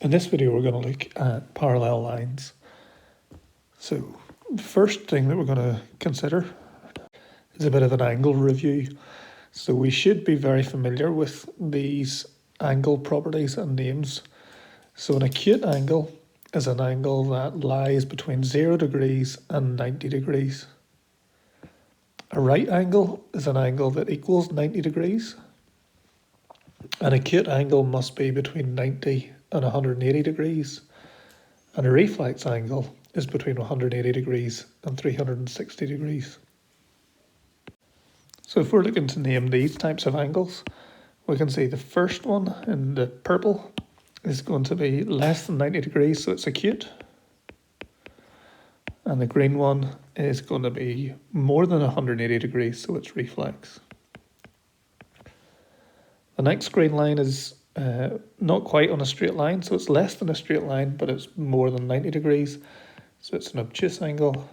In this video, we're going to look at parallel lines. So the first thing that we're going to consider is a bit of an angle review. So we should be very familiar with these angle properties and names. So an acute angle is an angle that lies between 0 degrees and 90 degrees. A right angle is an angle that equals 90 degrees. An acute angle must be between 90 and 180 degrees. And a reflex angle is between 180 degrees and 360 degrees. So if we're looking to name these types of angles, we can see the first one in the purple is going to be less than 90 degrees, so it's acute. And the green one is going to be more than 180 degrees, so it's reflex. The next green line is not quite on a straight line, so it's less than a straight line, but it's more than 90 degrees, so it's an obtuse angle.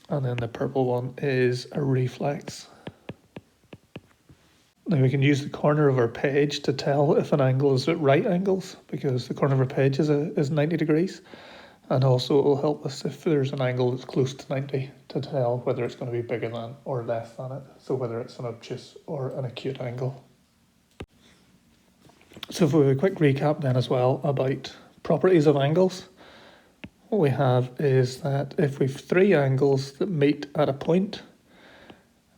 And then the purple one is a reflex. Now we can use the corner of our page to tell if an angle is at right angles, because the corner of our page is 90 degrees. And also it will help us if there's an angle that's close to 90 to tell whether it's going to be bigger than or less than it. So whether it's an obtuse or an acute angle. So if we have a quick recap then as well about properties of angles. What we have is that if we've three angles that meet at a point,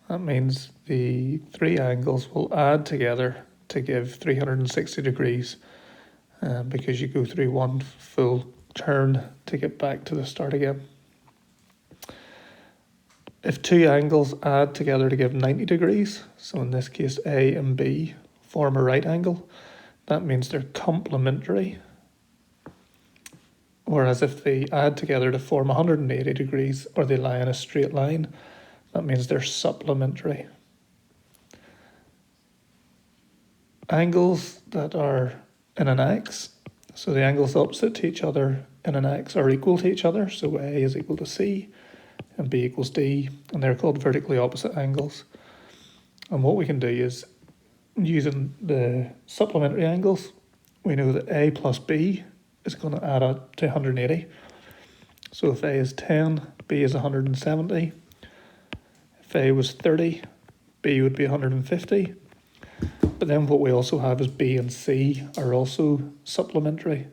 that means the three angles will add together to give 360 degrees because you go through one full turn to get back to the start again. If two angles add together to give 90 degrees, so in this case A and B form a right angle, that means they're complementary. Whereas if they add together to form 180 degrees or they lie in a straight line, that means they're supplementary. Angles that are in an X, so the angles opposite to each other in an X are equal to each other, so A is equal to C and B equals D, and they're called vertically opposite angles. And what we can do is, using the supplementary angles, we know that A plus B is going to add up to 180. So if A is 10, B is 170. If A was 30, B would be 150. But then what we also have is B and C are also supplementary.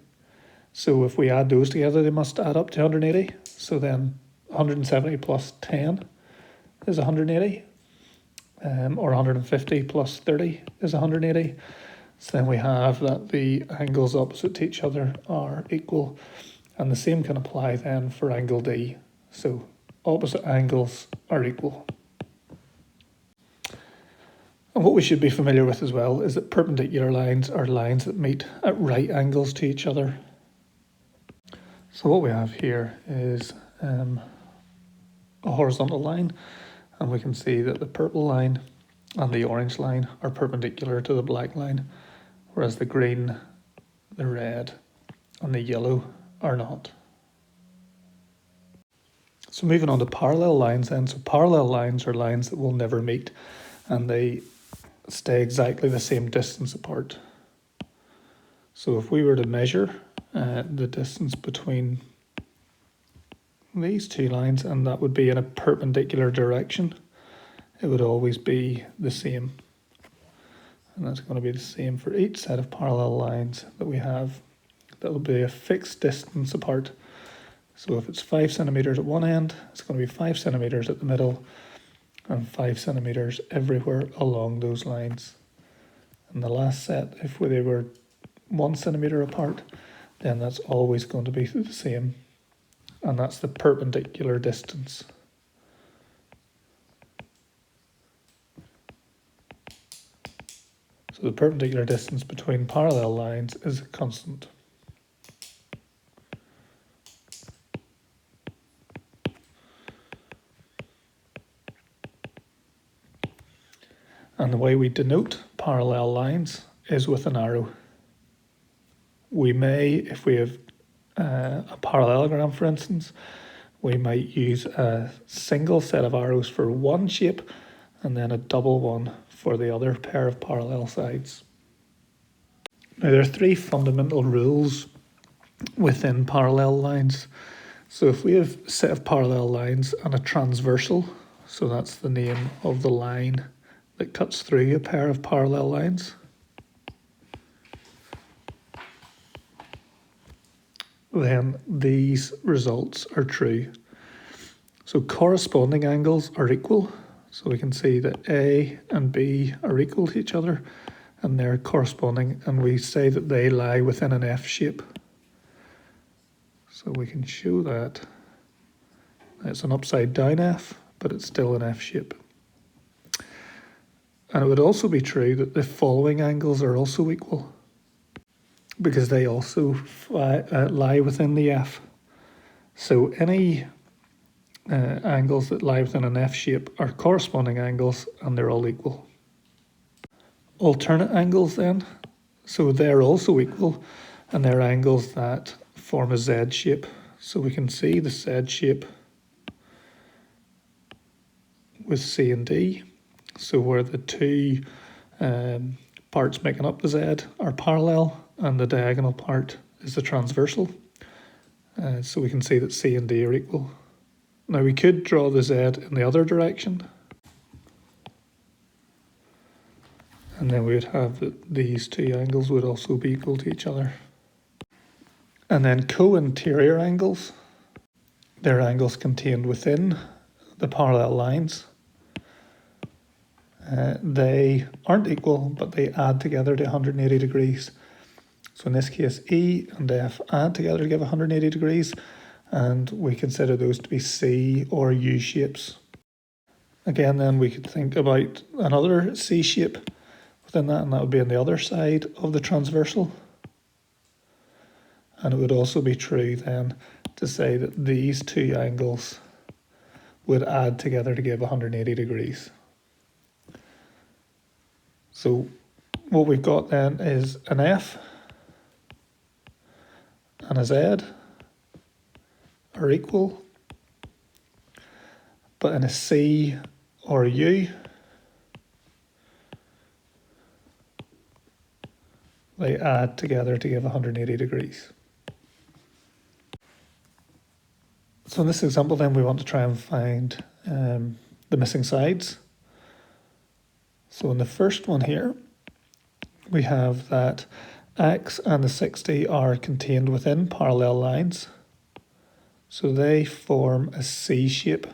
So if we add those together, they must add up to 180. So then 170 plus 10 is 180. Or 150 plus 30 is 180. So then we have that the angles opposite to each other are equal. And the same can apply then for angle D. So opposite angles are equal. And what we should be familiar with as well is that perpendicular lines are lines that meet at right angles to each other. So what we have here is a horizontal line, and we can see that the purple line and the orange line are perpendicular to the black line, whereas the green, the red, and the yellow are not. So moving on to parallel lines then. So parallel lines are lines that will never meet, and they stay exactly the same distance apart. So if we were to measure the distance between these two lines, and that would be in a perpendicular direction, it would always be the same. And that's going to be the same for each set of parallel lines that we have. That will be a fixed distance apart. So if it's 5 centimeters at one end, it's going to be 5 centimeters at the middle and 5 centimeters everywhere along those lines. And the last set, if they were 1 centimeter apart, then that's always going to be the same. And that's the perpendicular distance. So the perpendicular distance between parallel lines is a constant. And the way we denote parallel lines is with an arrow. We may, if we have a parallelogram for instance, we might use a single set of arrows for one shape and then a double one for the other pair of parallel sides. Now there are three fundamental rules within parallel lines. So if we have a set of parallel lines and a transversal, so that's the name of the line that cuts through a pair of parallel lines, then these results are true. So corresponding angles are equal. So we can see that A and B are equal to each other and they're corresponding, and we say that they lie within an F shape. So we can show that it's an upside down F, but it's still an F shape. And it would also be true that the following angles are also equal because they also lie within the F. So any angles that lie within an F shape are corresponding angles and they're all equal. Alternate angles then, so they're also equal and they're angles that form a Z shape. So we can see the Z shape with C and D. So where the two parts making up the Z are parallel and the diagonal part is the transversal. So we can see that C and D are equal. Now we could draw the Z in the other direction. And then we would have that these two angles would also be equal to each other. And then co-interior angles, they're angles contained within the parallel lines. They aren't equal, but they add together to 180 degrees. So in this case, E and F add together to give 180 degrees, and we consider those to be C or U shapes. Again, then we could think about another C shape within that, and that would be on the other side of the transversal. And it would also be true then to say that these two angles would add together to give 180 degrees. So what we've got then is an F and a Z are equal, but in a C or a U, they add together to give 180 degrees. So in this example then we want to try and find the missing sides. So in the first one here, we have that X and the 60 are contained within parallel lines. So they form a C shape.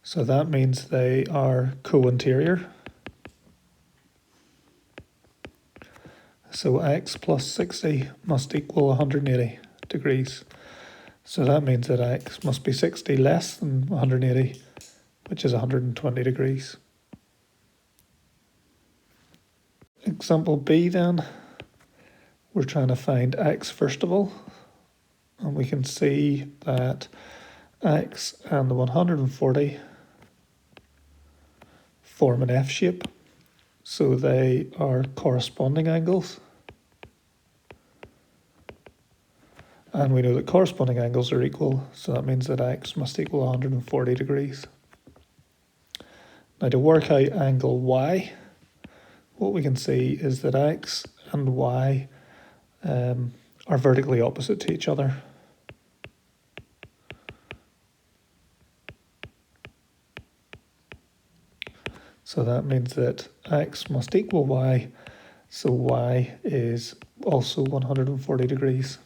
So that means they are co-interior. So X plus 60 must equal 180 degrees. So that means that X must be 60 less than 180, which is 120 degrees. Example B then, we're trying to find X first of all, and we can see that X and the 140 form an F shape, so they are corresponding angles. And we know that corresponding angles are equal, so that means that X must equal 140 degrees. Now to work out angle Y, what we can see is that X and Y are vertically opposite to each other. So that means that X must equal Y, so Y is also 140 degrees.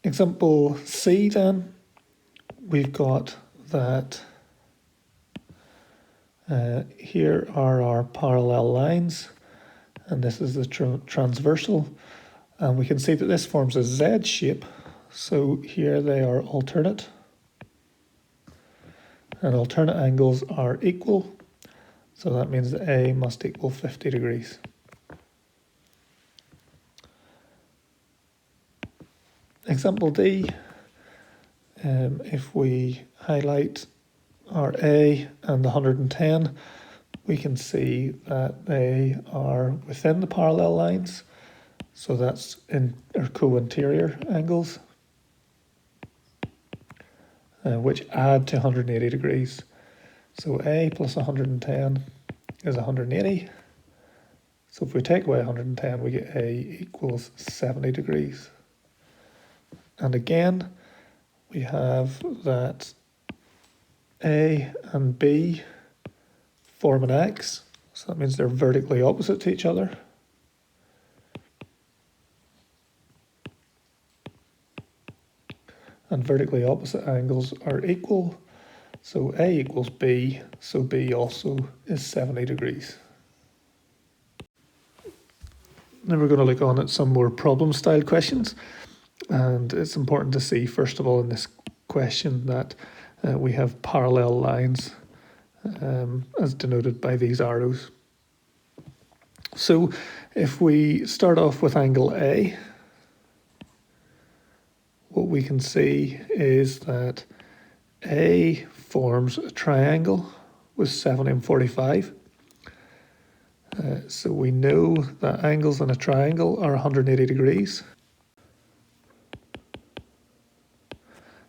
Example C then, we've got that here are our parallel lines, and this is the transversal, and we can see that this forms a Z shape, so here they are alternate, and alternate angles are equal, so that means that A must equal 50 degrees. Example D, if we highlight our A and the 110, we can see that they are within the parallel lines, so that's in our co-interior angles, which add to 180 degrees. So A plus 110 is 180. So if we take away 110, we get A equals 70 degrees. And again, we have that A and B form an X. So that means they're vertically opposite to each other. And vertically opposite angles are equal. So A equals B, so B also is 70 degrees. Now we're going to look on at some more problem style questions. And it's important to see, first of all, in this question that we have parallel lines as denoted by these arrows. So if we start off with angle A, what we can see is that A forms a triangle with 70 and 45. So we know that angles in a triangle are 180 degrees.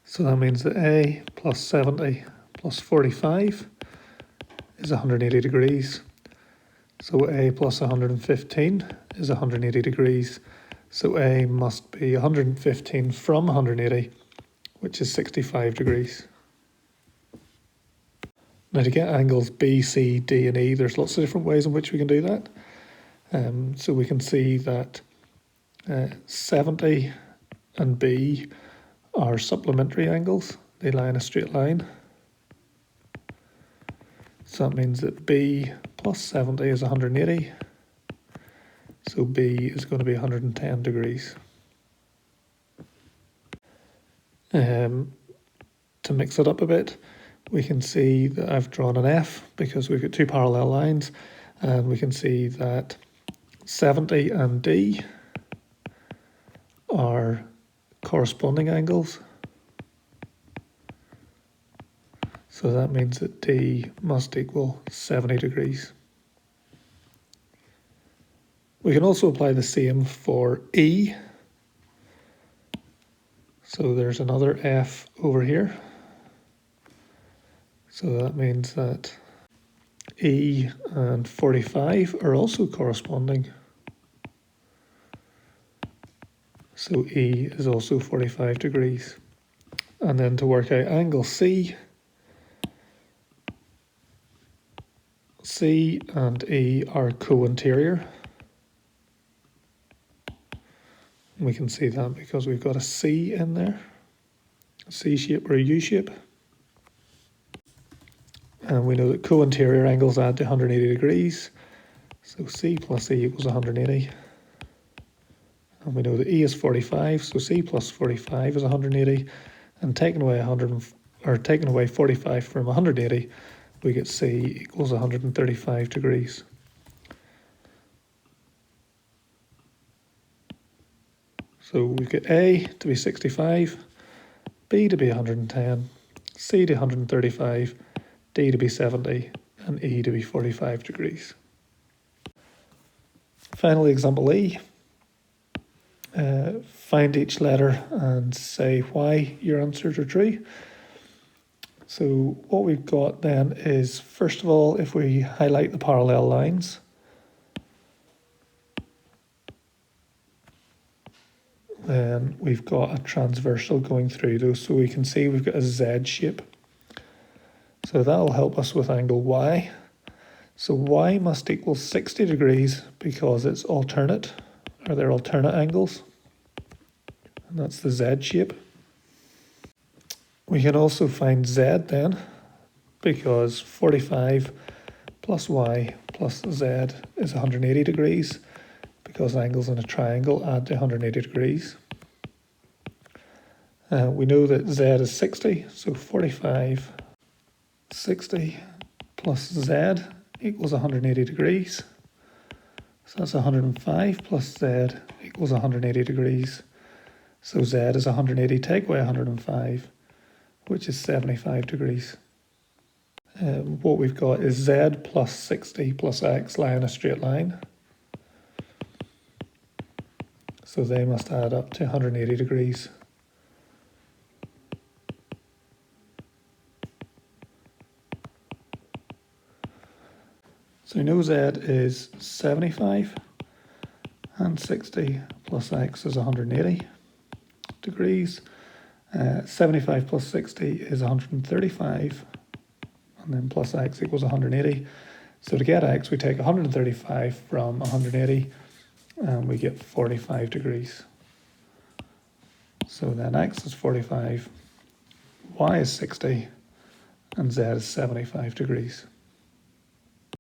So that means that A plus 70 plus 45 is 180 degrees. So A plus 115 is 180 degrees. So A must be 115 from 180, which is 65 degrees. Now to get angles B, C, D and E, there's lots of different ways in which we can do that. So we can see that 70 and B are supplementary angles. They lie in a straight line. So that means that B plus 70 is 180. So B is going to be 110 degrees. To mix it up a bit, we can see that I've drawn an F because we've got two parallel lines, and we can see that 70 and D are corresponding angles. So that means that D must equal 70 degrees. We can also apply the same for E. So there's another F over here. So that means that E and 45 are also corresponding. So E is also 45 degrees. And then to work out angle C, C and E are co-interior. We can see that because we've got a C in there, a C shape or a U shape. And we know that co-interior angles add to 180 degrees. So C plus E equals 180. And we know that E is 45, so C plus 45 is 180. And taking away 45 from 180, we get C equals 135 degrees. So we get A to be 65, B to be 110, C to 135, D to be 70, and E to be 45 degrees. Finally, example E. Find each letter and say why your answers are true. So what we've got then is, first of all, if we highlight the parallel lines, then we've got a transversal going through those. So we can see we've got a Z shape. So that'll help us with angle Y. So Y must equal 60 degrees because it's alternate, or they're alternate angles. And that's the Z shape. We can also find Z then, because 45 plus Y plus Z is 180 degrees, because angles in a triangle add to 180 degrees. We know that Z is 60, so 45, 60 plus Z equals 180 degrees. So that's 105 plus Z equals 180 degrees. So Z is 180, take away 105, which is 75 degrees. What we've got is Z plus 60 plus X lie in a straight line. So they must add up to 180 degrees. So we know Z is 75, and 60 plus X is 180 degrees. 75 plus 60 is 135, and then plus X equals 180. So to get X, we take 135 from 180, and we get 45 degrees. So then X is 45, Y is 60, and Z is 75 degrees.